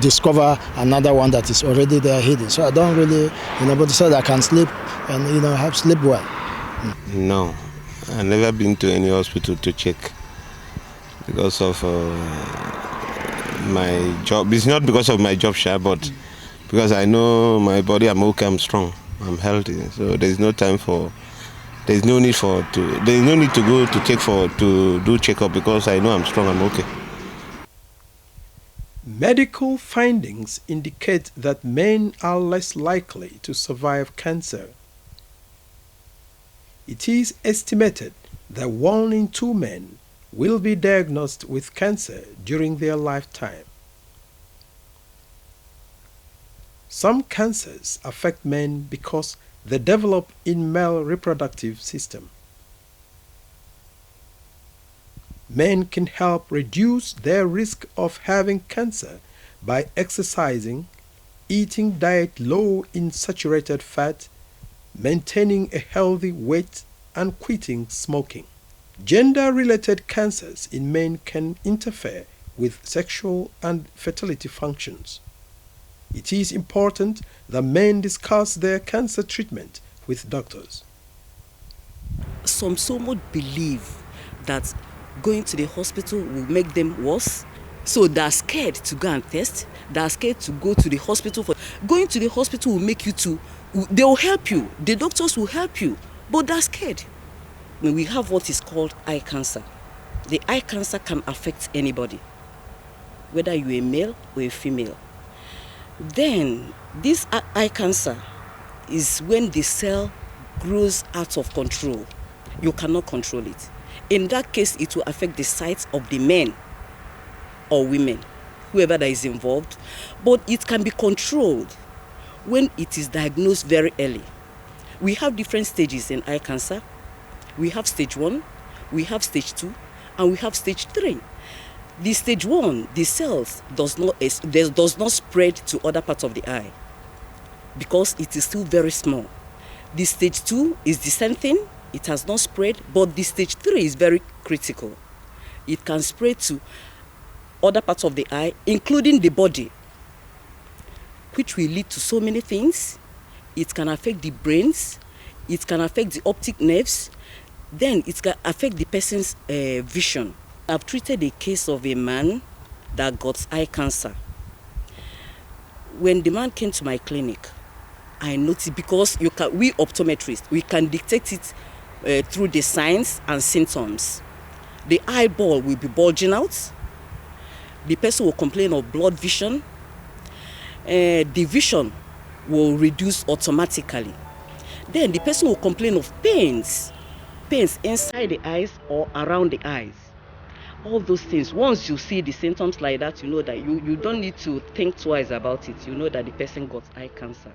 S19: discover another one that is already there hidden. So I don't really, but so that I can sleep and have sleep well.
S20: No, I've never been to any hospital to check because of my job. It's not because of my job, but because I know my body. I'm okay. I'm strong. I'm healthy. So there's no time for. There's no need to go to do checkup because I know I'm strong. I'm okay.
S21: Medical findings indicate that men are less likely to survive cancer. It is estimated that 1 in 2 men will be diagnosed with cancer during their lifetime. Some cancers affect men because they develop in male reproductive system. Men can help reduce their risk of having cancer by exercising, eating diet low in saturated fat, maintaining a healthy weight, and quitting smoking. Gender-related cancers in men can interfere with sexual and fertility functions. It is important that men discuss their cancer treatment with doctors.
S22: Some somewhat believe that going to the hospital will make them worse. So they're scared to go and test. They're scared to go to the hospital. Going to the hospital will make you they will help you. The doctors will help you. But they're scared. We have what is called eye cancer. The eye cancer can affect anybody, whether you're a male or a female. Then this eye cancer is when the cell grows out of control. You cannot control it. In that case, it will affect the sight of the men or women, whoever that is involved. But it can be controlled when it is diagnosed very early. We have different stages in eye cancer. We have stage 1, we have stage 2, and we have stage 3. The stage 1, the cells does not spread to other parts of the eye because it is still very small. The stage 2 is the same thing. It has not spread, but the stage 3 is very critical. It can spread to other parts of the eye, including the body, which will lead to so many things. It can affect the brains. It can affect the optic nerves. Then it can affect the person's vision. I've treated a case of a man that got eye cancer. When the man came to my clinic, I notice because we optometrists, we can dictate it through the signs and symptoms. The eyeball will be bulging out. The person will complain of blood vision. The vision will reduce automatically. Then the person will complain of pains inside the eyes or around the eyes. All those things, once you see the symptoms like that, you know that you don't need to think twice about it. You know that the person got eye cancer.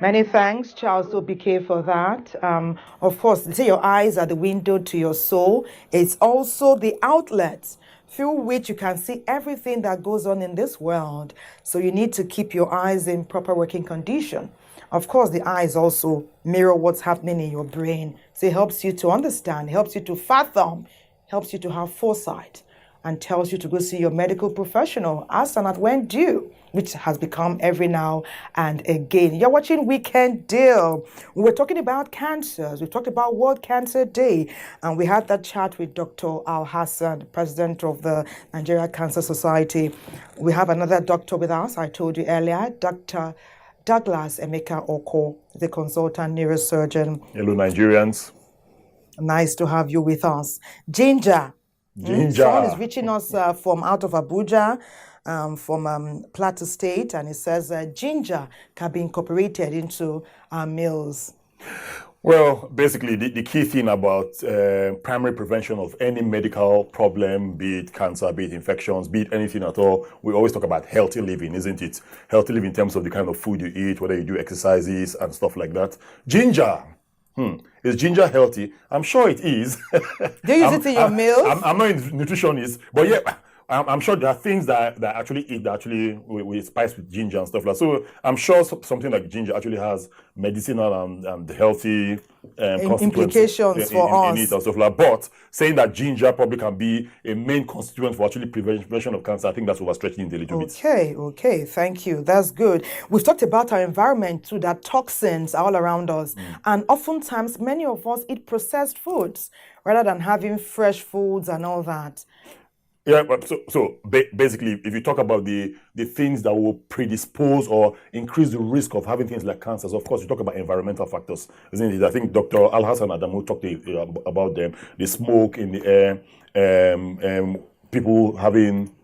S1: Many thanks, Charles Obike, for that. Of course, they say your eyes are the window to your soul. It's also the outlet through which you can see everything that goes on in this world. So you need to keep your eyes in proper working condition. Of course, the eyes also mirror what's happening in your brain. So it helps you to understand, helps you to fathom, helps you to have foresight, and tells you to go see your medical professional as and at when due, which has become every now and again. You're watching Weekend Deal. We're talking about cancers. We talked about World Cancer Day, and we had that chat with Dr. Al Hassan, president of the Nigeria Cancer Society. We have another doctor with us, I told you earlier, Dr. Douglas Emika Oko, the consultant neurosurgeon.
S3: Hello, Nigerians.
S1: Nice to have you with us. Ginger. Someone is reaching us from out of Abuja, from Plateau State, and it says ginger can be incorporated into our meals.
S3: Well, basically, the key thing about primary prevention of any medical problem, be it cancer, be it infections, be it anything at all, we always talk about healthy living, isn't it? Healthy living in terms of the kind of food you eat, whether you do exercises and stuff like that. Ginger. Is ginger healthy? I'm sure it is.
S1: Do you use it in your meals?
S3: I'm not a nutritionist, but yeah, I'm sure there are things that actually eat that actually we spice with ginger and stuff like that. So I'm sure something like ginger actually has medicinal and healthy
S1: implications for us
S3: in it and stuff like that. But saying that ginger probably can be a main constituent for actually prevention of cancer, I think that's overstretching it a little bit.
S1: Okay, thank you. That's good. We've talked about our environment too, that toxins are all around us. And oftentimes, many of us eat processed foods rather than having fresh foods and all that.
S3: Yeah, but so basically, if you talk about the things that will predispose or increase the risk of having things like cancers, of course, you talk about environmental factors, isn't it? I think Dr. Al Hassan Adamu talked about them. The smoke in the air, people having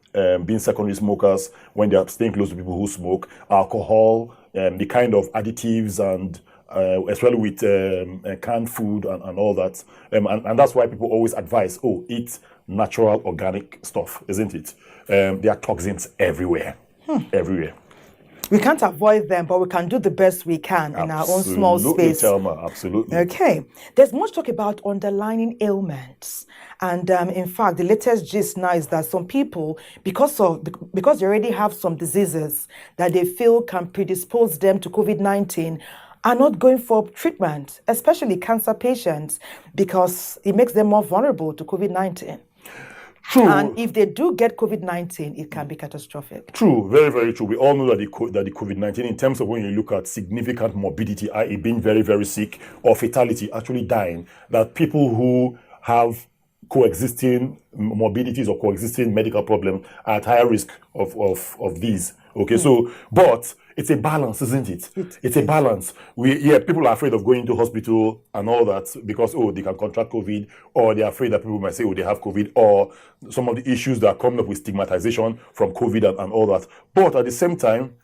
S3: being secondary smokers when they are staying close to people who smoke, alcohol, the kind of additives and especially with canned food and all that. And that's why people always advise, eat natural organic stuff, isn't it? There are toxins everywhere. Everywhere.
S1: We can't avoid them, but we can do the best we can in our own small space.
S3: Thelma, absolutely.
S1: Okay. There's much talk about underlying ailments. And in fact, the latest gist now is that some people, because they already have some diseases that they feel can predispose them to COVID-19, are not going for treatment, especially cancer patients, because it makes them more vulnerable to COVID-19.
S3: True.
S1: And if they do get COVID-19, it can be catastrophic.
S3: True, very, very true. We all know that the COVID-19, in terms of when you look at significant morbidity, i.e. being very, very sick, or fatality, actually dying, that people who have coexisting morbidities or coexisting medical problems are at higher risk of these. Okay, so, but it's a balance, isn't it? It's a balance. People are afraid of going to hospital and all that because, they can contract COVID, or they're afraid that people might say, they have COVID, or some of the issues that are coming up with stigmatization from COVID and all that. But at the same time,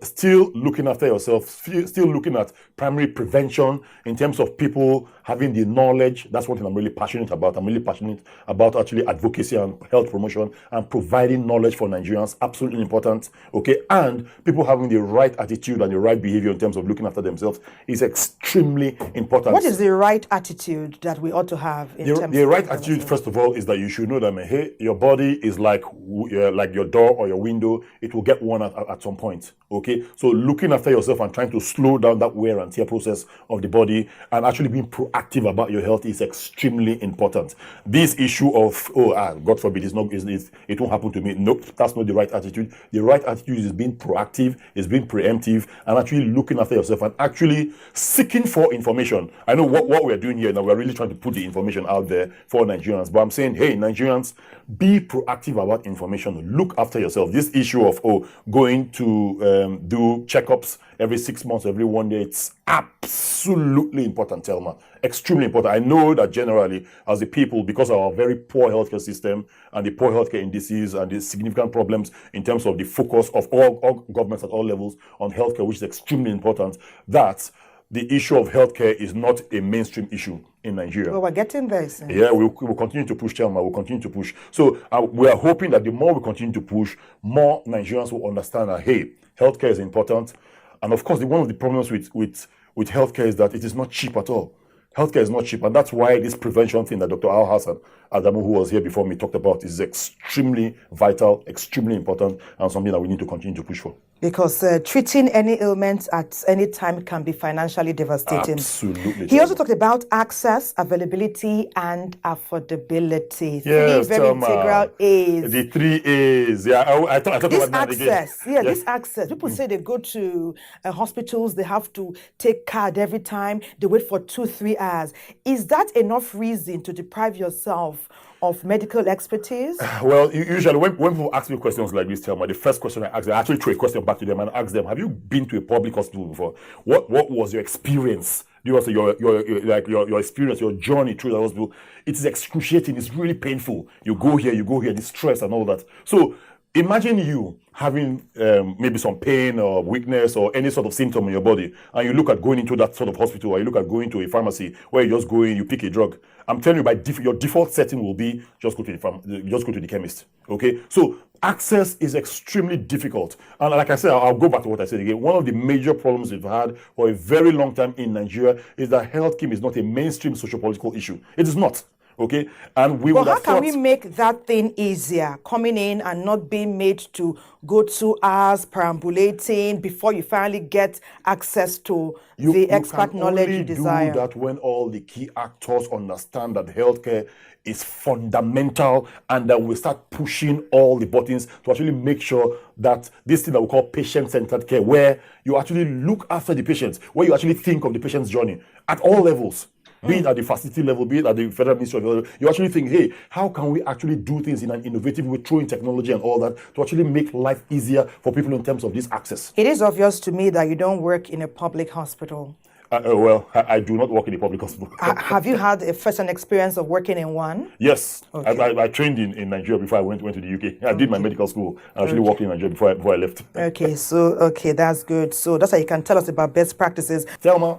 S3: still looking after yourself, still looking at primary prevention in terms of people having the knowledge. That's one thing I'm really passionate about. I'm really passionate about actually advocacy and health promotion and providing knowledge for Nigerians. Absolutely important. Okay, and people having the right attitude and the right behavior in terms of looking after themselves is extremely important.
S1: What is the right attitude that we ought to have in terms
S3: the right attitude, first of all, is that you should know that your body is like your door or your window. It will get worn at some point. important. Okay, so looking after yourself and trying to slow down that wear and tear process of the body and actually being proactive about your health is extremely important. This issue of God forbid, it won't happen to me. Nope, that's not the right attitude. The right attitude is being proactive, is being preemptive, and actually looking after yourself and actually seeking for information. I know what we're doing here now. We're really trying to put the information out there for Nigerians, but I'm saying, hey, Nigerians, be proactive about information. Look after yourself. This issue of going to do checkups every 6 months, every 1 year, it's absolutely important, Thelma. Extremely important. I know that generally, as the people, because of our very poor healthcare system and the poor healthcare indices and the significant problems in terms of the focus of all governments at all levels on healthcare, which is extremely important, that the issue of healthcare is not a mainstream issue in Nigeria.
S1: Well, we're getting there.
S3: Yeah, we'll continue to push, Thelma. We'll continue to push. So we are hoping that the more we continue to push, more Nigerians will understand that, hey, healthcare is important. And of course, one of the problems with healthcare is that it is not cheap at all. Healthcare is not cheap. And that's why this prevention thing that Dr. Al Hassan Adamu, who was here before me, talked about is extremely vital, extremely important, and something that we need to continue to push for.
S1: Because treating any ailment at any time can be financially devastating.
S3: Absolutely.
S1: He also talked about access, availability, and affordability.
S3: Yes,
S1: three very integral A's.
S3: The 3 A's. Yeah, I thought
S1: This
S3: about that again.
S1: access, this access. People say they go to hospitals, they have to take card every time, they wait for 2-3 hours. Is that enough reason to deprive yourself of medical expertise?
S3: Well, usually when people ask me questions like this, Thelma, the first question I ask them, I actually throw a question back to them and ask them, have you been to a public hospital before? What was your experience? You also your experience, your journey through the hospital. It is excruciating. It's really painful. You go here, the stress and all that. So imagine you having maybe some pain or weakness or any sort of symptom in your body, and you look at going into that sort of hospital, or you look at going to a pharmacy where you just go in, you pick a drug. I'm telling you, your default setting will be just go to the chemist. Okay, so access is extremely difficult, and like I said, I'll go back to what I said again. One of the major problems we've had for a very long time in Nigeria is that healthcare is not a mainstream socio-political issue. It is not. Okay, and
S1: how can we make that thing easier, coming in and not being made to go 2 hours perambulating before you finally get access to the expert knowledge you desire?
S3: You can only do that when all the key actors understand that healthcare is fundamental, and that we start pushing all the buttons to actually make sure that this thing that we call patient-centered care, where you actually look after the patients, where you actually think of the patient's journey at all levels. Be it at the facility level, be it at the Federal Ministry of Health, you actually think, hey, how can we actually do things in an innovative way, throwing technology and all that, to actually make life easier for people in terms of this access?
S1: It is obvious to me that you don't work in a public hospital.
S3: Well, I do not work in a public hospital.
S1: Have you had a first-hand experience of working in one?
S3: Yes.
S1: Okay.
S3: I trained in Nigeria before I went to the UK. I did my medical school. I actually worked in Nigeria before I left.
S1: Okay, that's good. So that's how you can tell us about best practices.
S3: Thelma,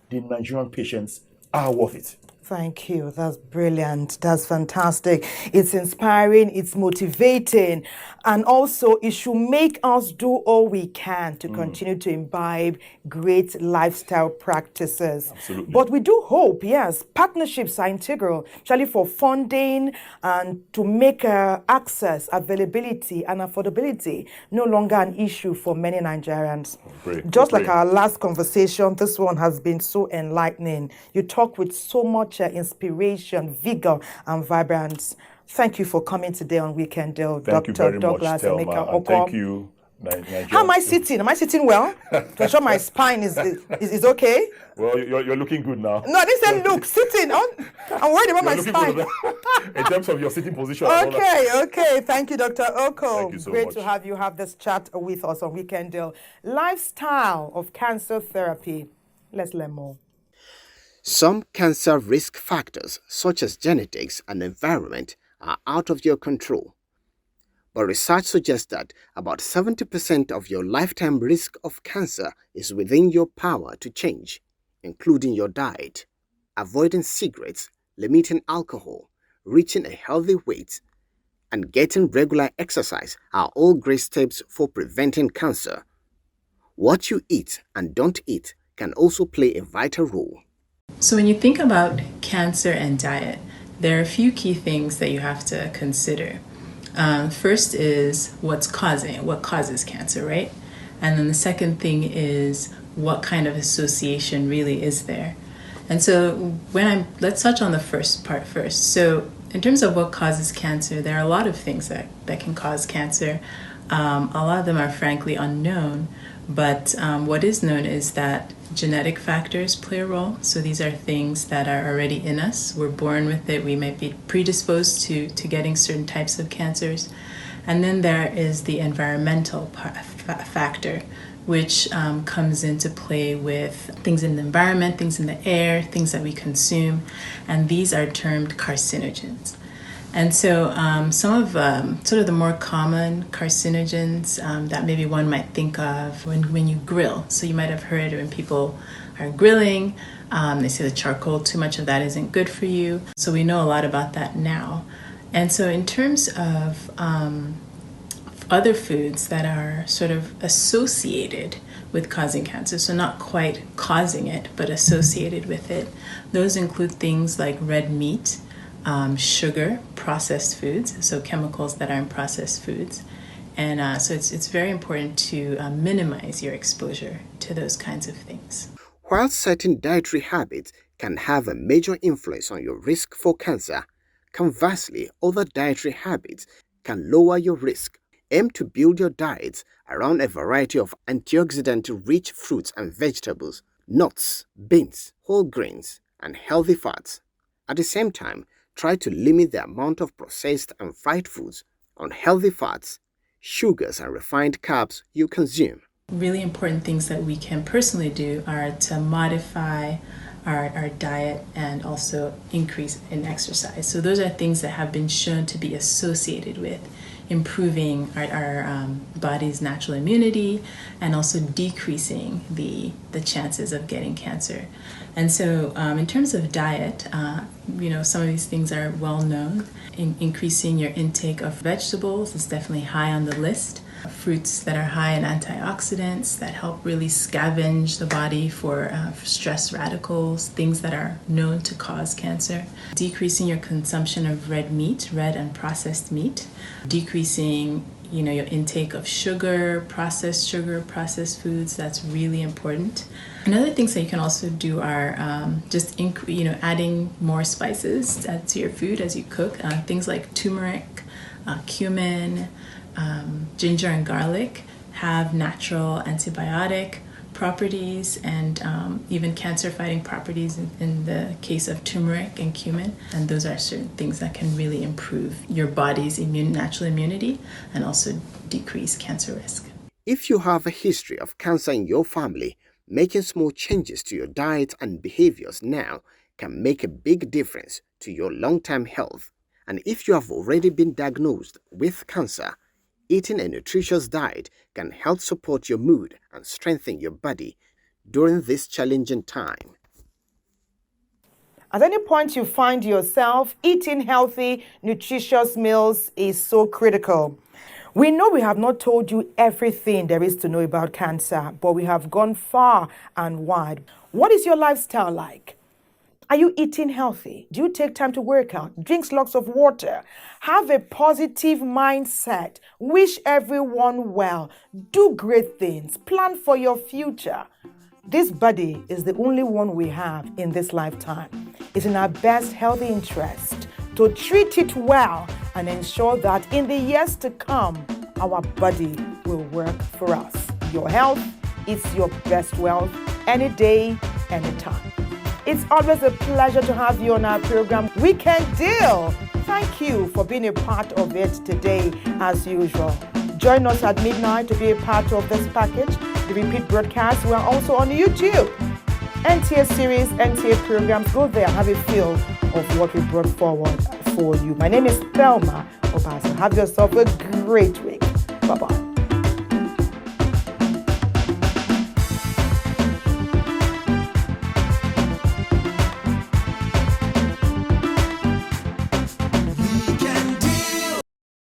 S3: the Nigerian patients are worth it.
S1: Thank you. That's brilliant. That's fantastic. It's inspiring. It's motivating. And also, it should make us do all we can to continue to imbibe great lifestyle practices.
S3: Absolutely.
S1: But we do hope, yes, partnerships are integral, especially for funding and to make access, availability, and affordability no longer an issue for many Nigerians. Just like our last conversation, this one has been so enlightening. You talk with so much inspiration, vigor, and vibrance. Thank you for coming today on Weekend Deal, Dr. Douglas Emika.
S3: Thank you, Nigeria.
S1: How am I sitting? Am I sitting well? To ensure my spine is okay?
S3: Well, you're looking good now.
S1: No, I didn't say look, sitting. I'm worried about my spine.
S3: In terms of your sitting position.
S1: Okay. Thank you, Dr. Oko.
S3: Thank you so
S1: Great
S3: much.
S1: to have you have this chat with us on Weekend Deal. Lifestyle of cancer therapy. Let's learn more.
S6: Some cancer risk factors, such as genetics and environment, are out of your control. But research suggests that about 70% of your lifetime risk of cancer is within your power to change, including your diet, avoiding cigarettes, limiting alcohol, reaching a healthy weight, and getting regular exercise are all great steps for preventing cancer. What you eat and don't eat can also play a vital role.
S2: So when you think about cancer and diet, there are a few key things that you have to consider. First is what causes cancer, right? And then the second thing is what kind of association really is there. And so let's touch on the first part first. So in terms of what causes cancer, there are a lot of things that can cause cancer. A lot of them are frankly unknown, but what is known is that genetic factors play a role. So these are things that are already in us. We're born with it. We might be predisposed to getting certain types of cancers. And then there is the environmental factor, which comes into play with things in the environment, things in the air, things that we consume, and these are termed carcinogens. And so some of sort of the more common carcinogens that maybe one might think of when you grill. So you might have heard when people are grilling, they say the charcoal, too much of that isn't good for you. So we know a lot about that now. And so in terms of other foods that are sort of associated with causing cancer, so not quite causing it, but associated with it, those include things like red meat, sugar, processed foods, so chemicals that are in processed foods. And so it's very important to minimize your exposure to those kinds of things.
S4: While certain dietary habits can have a major influence on your risk for cancer, conversely, other dietary habits can lower your risk. Aim to build your diets around a variety of antioxidant-rich fruits and vegetables, nuts, beans, whole grains, and healthy fats. At the same time, try to limit the amount of processed and fried foods, unhealthy fats, sugars, and refined carbs you consume.
S2: Really important things that we can personally do are to modify our diet and also increase in exercise. So those are things that have been shown to be associated with improving our body's natural immunity and also decreasing the chances of getting cancer. And so in terms of diet, some of these things are well known. Increasing your intake of vegetables is definitely high on the list. Fruits that are high in antioxidants that help really scavenge the body for stress radicals, things that are known to cause cancer. Decreasing your consumption of red meat, red and processed meat. Decreasing your intake of sugar, processed foods, that's really important. And other things that you can also do are adding more spices to your food as you cook. Things like turmeric, cumin, ginger and garlic have natural antibiotic properties and even cancer-fighting properties in the case of turmeric and cumin. And those are certain things that can really improve your body's natural immunity and also decrease cancer risk.
S4: If you have a history of cancer in your family, making small changes to your diet and behaviors now can make a big difference to your long-term health. And if you have already been diagnosed with cancer, eating a nutritious diet can help support your mood and strengthen your body during this challenging time.
S1: At any point you find yourself, eating healthy, nutritious meals is so critical. We know we have not told you everything there is to know about cancer, but we have gone far and wide. What is your lifestyle like? Are you eating healthy? Do you take time to work out? Drink lots of water? Have a positive mindset. Wish everyone well. Do great things. Plan for your future. This body is the only one we have in this lifetime. It's in our best healthy interest to treat it well and ensure that in the years to come, our body will work for us. Your health is your best wealth any day, anytime. It's always a pleasure to have you on our program, We Can Deal. Thank you for being a part of it today, as usual. Join us at midnight to be a part of this package. The repeat broadcast, we are also on YouTube. NTA series, NTA programs, go there and have a feel of what we brought forward for you. My name is Thelma Obaso. Have yourself a great week. Bye-bye.